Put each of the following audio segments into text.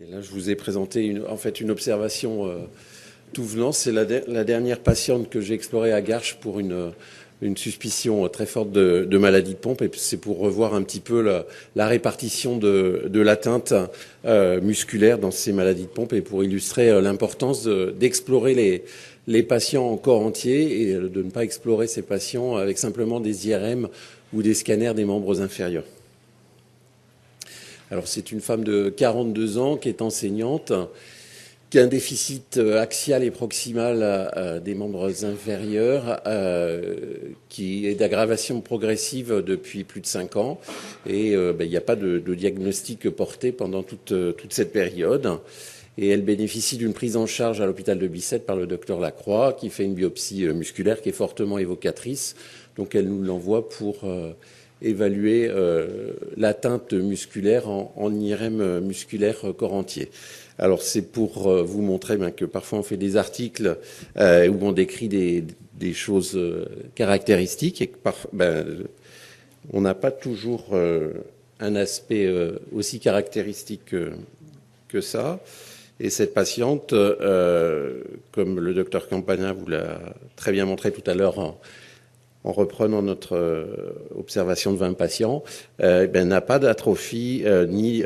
Et là, je vous ai présenté une observation tout venant. C'est la dernière patiente que j'ai explorée à Garches pour une suspicion très forte de maladie de pompe. Et c'est pour revoir un petit peu la répartition de l'atteinte musculaire dans ces maladies de pompe et pour illustrer l'importance d'explorer les patients en corps entier et de ne pas explorer ces patients avec simplement des IRM ou des scanners des membres inférieurs. Alors c'est une femme de 42 ans qui est enseignante, qui a un déficit axial et proximal des membres inférieurs, qui est d'aggravation progressive depuis plus de 5 ans. Et il n'y a pas de diagnostic porté pendant toute cette période. Et elle bénéficie d'une prise en charge à l'hôpital de Bicêtre par le docteur Lacroix, qui fait une biopsie musculaire qui est fortement évocatrice. Donc elle nous l'envoie pour évaluer l'atteinte musculaire en IRM musculaire corps entier. Alors c'est pour vous montrer que parfois on fait des articles où on décrit des choses caractéristiques et que on n'a pas toujours un aspect aussi caractéristique que ça. Et cette patiente, comme le docteur Campagna vous l'a très bien montré tout à l'heure en reprenant notre observation de 20 patients, n'a pas d'atrophie ni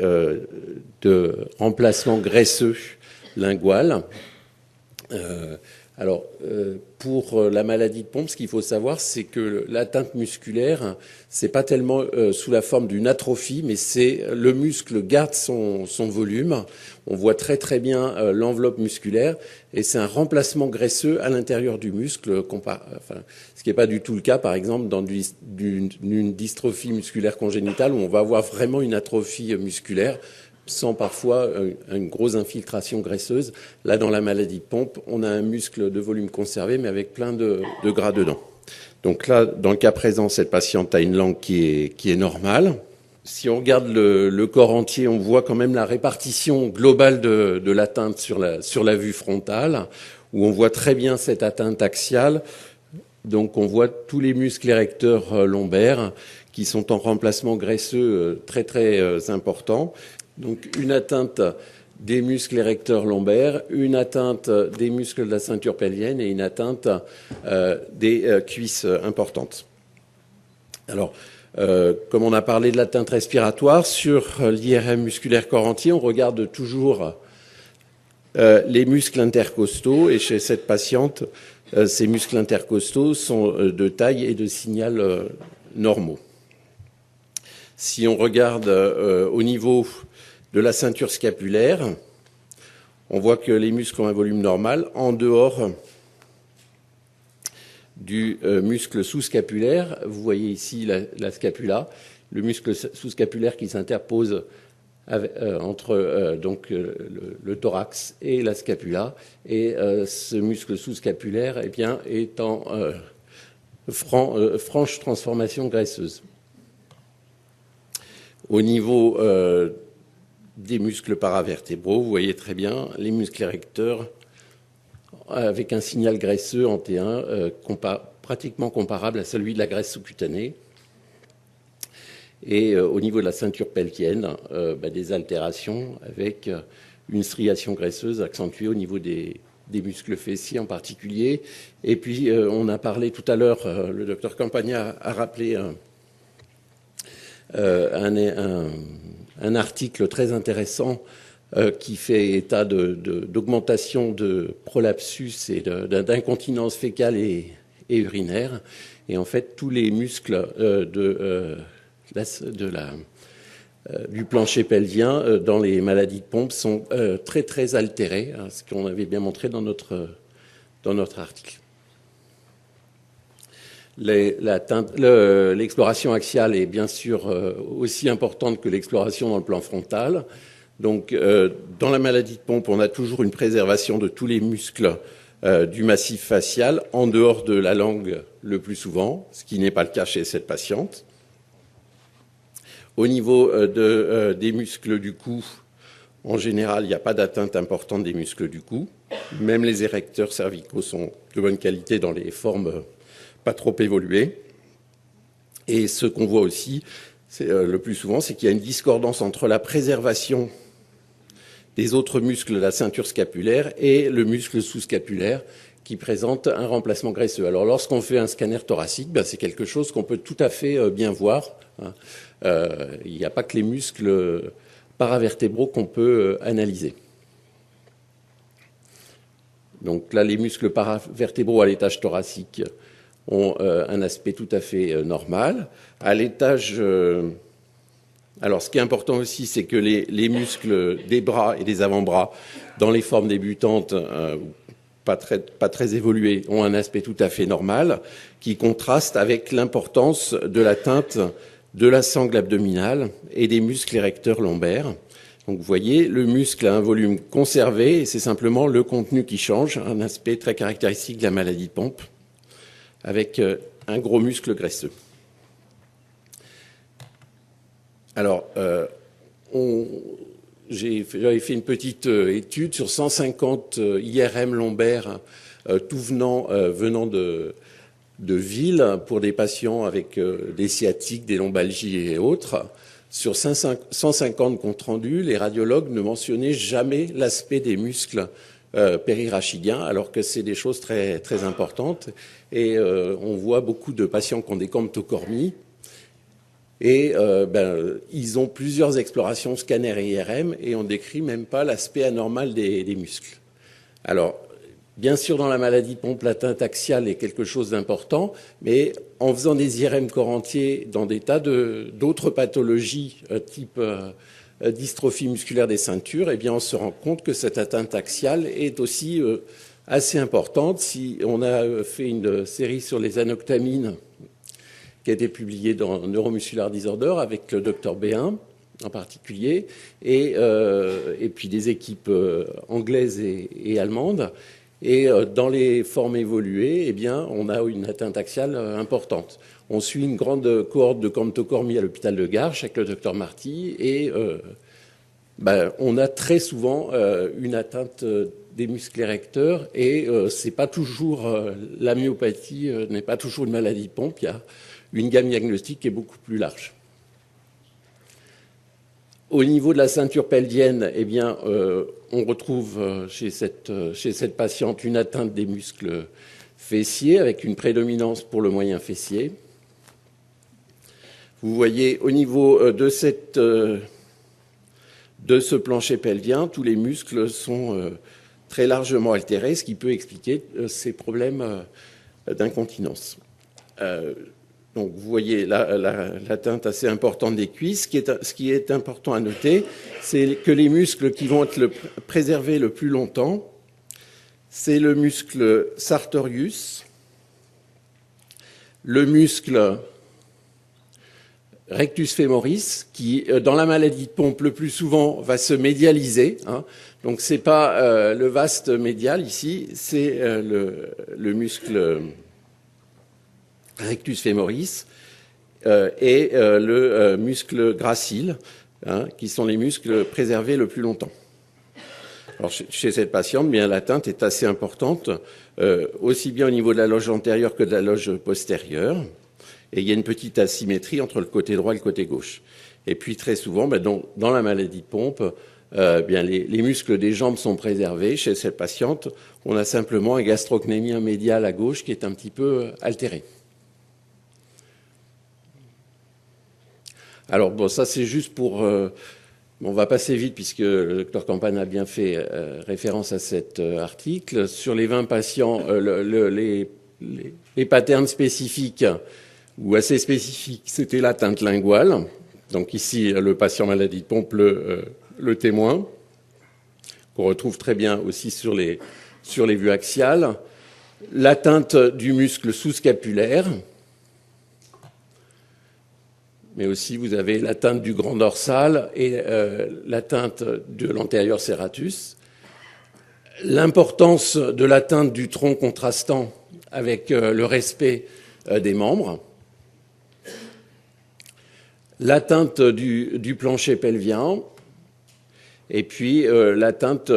de remplacement graisseux lingual. Pour la maladie de pompe, ce qu'il faut savoir, c'est que l'atteinte musculaire, c'est pas tellement sous la forme d'une atrophie, mais c'est le muscle garde son volume. On voit très très bien l'enveloppe musculaire et c'est un remplacement graisseux à l'intérieur du muscle, ce qui n'est pas du tout le cas, par exemple, dans une dystrophie musculaire congénitale où on va avoir vraiment une atrophie musculaire sans parfois une grosse infiltration graisseuse. Là, dans la maladie de pompe, on a un muscle de volume conservé, mais avec plein de gras dedans. Donc là, dans le cas présent, cette patiente a une langue qui est normale. Si on regarde le corps entier, on voit quand même la répartition globale de l'atteinte sur la vue frontale, où on voit très bien cette atteinte axiale. Donc on voit tous les muscles érecteurs lombaires qui sont en remplacement graisseux très très important. Donc une atteinte des muscles érecteurs lombaires, une atteinte des muscles de la ceinture pelvienne et une atteinte des cuisses importantes. Alors, comme on a parlé de l'atteinte respiratoire, sur l'IRM musculaire corps entier, on regarde toujours les muscles intercostaux et chez cette patiente, ces muscles intercostaux sont de taille et de signal normaux. Si on regarde au niveau de la ceinture scapulaire, on voit que les muscles ont un volume normal en dehors du muscle sous-scapulaire. Vous voyez ici la scapula, le muscle sous-scapulaire qui s'interpose entre le thorax et la scapula. Et ce muscle sous-scapulaire est en franche transformation graisseuse. Au niveau des muscles paravertébraux, vous voyez très bien les muscles érecteurs avec un signal graisseux en T1 pratiquement comparable à celui de la graisse sous-cutanée. Et au niveau de la ceinture pelvienne, des altérations avec une striation graisseuse accentuée au niveau des muscles fessiers en particulier. Et puis on a parlé tout à l'heure, le docteur Campagna a rappelé un article très intéressant qui fait état d'augmentation de prolapsus et d'incontinence fécale et urinaire. Et en fait, tous les muscles du plancher pelvien dans les maladies de pompe sont très très altérés, ce qu'on avait bien montré dans notre article. L'exploration axiale est bien sûr aussi importante que l'exploration dans le plan frontal. Donc, dans la maladie de pompe, on a toujours une préservation de tous les muscles du massif facial, en dehors de la langue le plus souvent, ce qui n'est pas le cas chez cette patiente. Au niveau des muscles du cou, en général, il n'y a pas d'atteinte importante des muscles du cou. Même les érecteurs cervicaux sont de bonne qualité dans les formes pas trop évoluées. Et ce qu'on voit aussi, le plus souvent, c'est qu'il y a une discordance entre la préservation des autres muscles de la ceinture scapulaire et le muscle sous-scapulaire qui présente un remplacement graisseux. Alors lorsqu'on fait un scanner thoracique, c'est quelque chose qu'on peut tout à fait bien voir. Il n'y a pas que les muscles paravertébraux qu'on peut analyser. Donc là, les muscles paravertébraux à l'étage thoracique ont un aspect tout à fait normal. À l'étage... Alors, ce qui est important aussi, c'est que les muscles des bras et des avant-bras, dans les formes débutantes, pas très évoluées, ont un aspect tout à fait normal, qui contraste avec l'importance de l'atteinte de la sangle abdominale et des muscles érecteurs lombaires. Donc, vous voyez, le muscle a un volume conservé, et c'est simplement le contenu qui change, un aspect très caractéristique de la maladie de Pompe, avec un gros muscle graisseux. Alors, j'avais fait une petite étude sur 150 IRM lombaires venant de villes pour des patients avec des sciatiques, des lombalgies et autres. Sur 150 comptes rendus, les radiologues ne mentionnaient jamais l'aspect des muscles périrachidiens, alors que c'est des choses très, très importantes. Et on voit beaucoup de patients qui ont des camptocormies. Et ils ont plusieurs explorations scanner et IRM et on décrit même pas l'aspect anormal des muscles. Alors, bien sûr, dans la maladie de Pompe, l'atteinte axiale est quelque chose d'important, mais en faisant des IRM corps entier dans des tas d'autres pathologies type dystrophie musculaire des ceintures, eh bien, on se rend compte que cette atteinte axiale est aussi assez importante. Si on a fait une série sur les anoctamines, qui a été publié dans Neuromuscular Disorder avec le Dr B1 en particulier, et puis des équipes anglaises et allemandes. Et dans les formes évoluées, eh bien, on a une atteinte axiale importante. On suit une grande cohorte de camptocormie à l'hôpital de Garches avec le Dr Marty, et on a très souvent une atteinte des muscles érecteurs, et c'est pas toujours la myopathie n'est pas toujours une maladie de Pompe. Il y a une gamme diagnostique qui est beaucoup plus large. Au niveau de la ceinture pelvienne, eh bien, on retrouve chez cette patiente une atteinte des muscles fessiers avec une prédominance pour le moyen fessier. Vous voyez au niveau de ce plancher pelvien, tous les muscles sont très largement altérés, ce qui peut expliquer ces problèmes d'incontinence. Donc, vous voyez l'atteinte assez importante des cuisses. Ce qui est important à noter, c'est que les muscles qui vont être préservés le plus longtemps, c'est le muscle sartorius, le muscle rectus femoris, qui, dans la maladie de Pompe, le plus souvent va se médialiser. Donc, c'est pas le vaste médial ici, c'est le muscle rectus femoris et le muscle gracile, qui sont les muscles préservés le plus longtemps. Alors, chez cette patiente, bien, l'atteinte est assez importante, aussi bien au niveau de la loge antérieure que de la loge postérieure. Et il y a une petite asymétrie entre le côté droit et le côté gauche. Et puis, très souvent, dans la maladie de Pompe, bien, les muscles des jambes sont préservés. Chez cette patiente, on a simplement un gastrocnémien médial à gauche qui est un petit peu altéré. Alors, bon, ça, c'est juste pour... on va passer vite puisque le docteur Campagne a bien fait référence à cet article. Sur les 20 patients, les patterns spécifiques ou assez spécifiques, c'était l'atteinte linguale. Donc ici, le patient maladie de Pompe, le témoin, qu'on retrouve très bien aussi sur les vues axiales. L'atteinte du muscle sous-scapulaire, mais aussi vous avez l'atteinte du grand dorsal et l'atteinte de l'antérieur serratus. L'importance de l'atteinte du tronc contrastant avec le respect des membres. L'atteinte du plancher pelvien. Et puis l'atteinte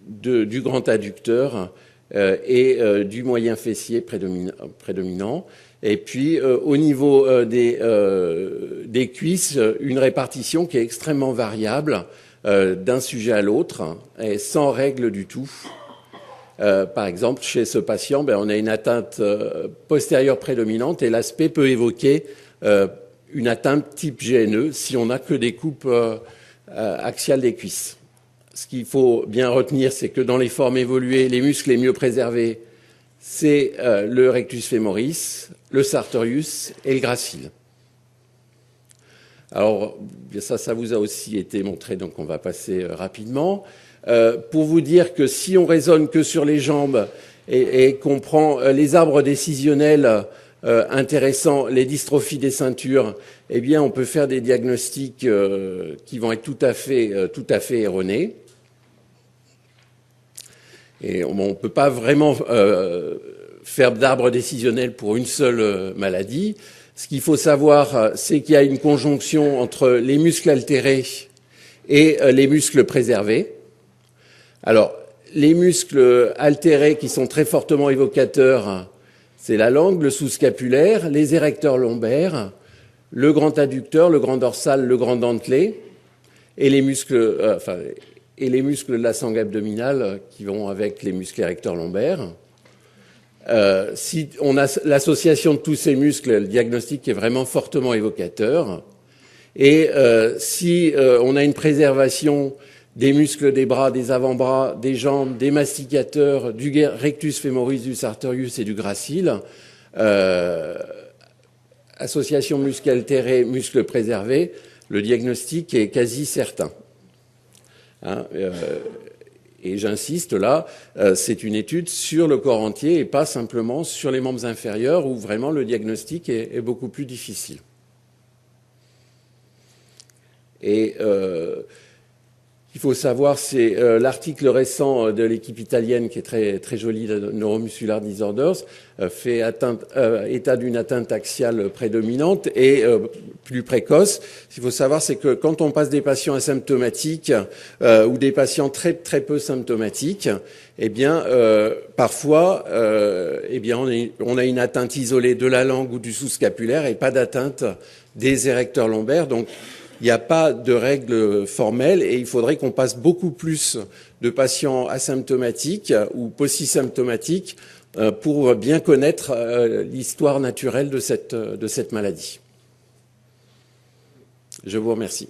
du grand adducteur et du moyen fessier prédominant. Et puis, au niveau des cuisses, une répartition qui est extrêmement variable, d'un sujet à l'autre et sans règle du tout. Par exemple, chez ce patient, on a une atteinte postérieure prédominante et l'aspect peut évoquer une atteinte type GNE si on n'a que des coupes axiales des cuisses. Ce qu'il faut bien retenir, c'est que dans les formes évoluées, les muscles les mieux préservés, c'est le rectus femoris, le sartorius et le gracile. Alors, ça vous a aussi été montré, donc on va passer rapidement. Pour vous dire que si on raisonne que sur les jambes et qu'on prend les arbres décisionnels intéressants, les dystrophies des ceintures, eh bien, on peut faire des diagnostics qui vont être tout à fait erronés. Et on ne peut pas vraiment faire d'arbre décisionnel pour une seule maladie. Ce qu'il faut savoir, c'est qu'il y a une conjonction entre les muscles altérés et les muscles préservés. Alors, les muscles altérés qui sont très fortement évocateurs, c'est la langue, le sous-scapulaire, les érecteurs lombaires, le grand adducteur, le grand dorsal, le grand dentelé, et les muscles de la sangle abdominale qui vont avec les muscles érecteurs lombaires. Si on a l'association de tous ces muscles, le diagnostic est vraiment fortement évocateur. Et si on a une préservation des muscles des bras, des avant-bras, des jambes, des masticateurs, du rectus femoris, du sartorius et du gracile, association muscle altéré, muscle préservé, le diagnostic est quasi certain. Et j'insiste là, c'est une étude sur le corps entier et pas simplement sur les membres inférieurs où vraiment le diagnostic est beaucoup plus difficile. Et il faut savoir, c'est l'article récent de l'équipe italienne qui est très, très jolie, de Neuromuscular Disorders, fait état d'une atteinte axiale prédominante et plus précoce. Ce qu'il faut savoir, c'est que quand on passe des patients asymptomatiques ou des patients très, très peu symptomatiques, eh bien, parfois, eh bien, on a une atteinte isolée de la langue ou du sous-scapulaire et pas d'atteinte des érecteurs lombaires. Donc, il n'y a pas de règle formelle et il faudrait qu'on passe beaucoup plus de patients asymptomatiques ou paucisymptomatiques pour bien connaître l'histoire naturelle de cette maladie. Je vous remercie.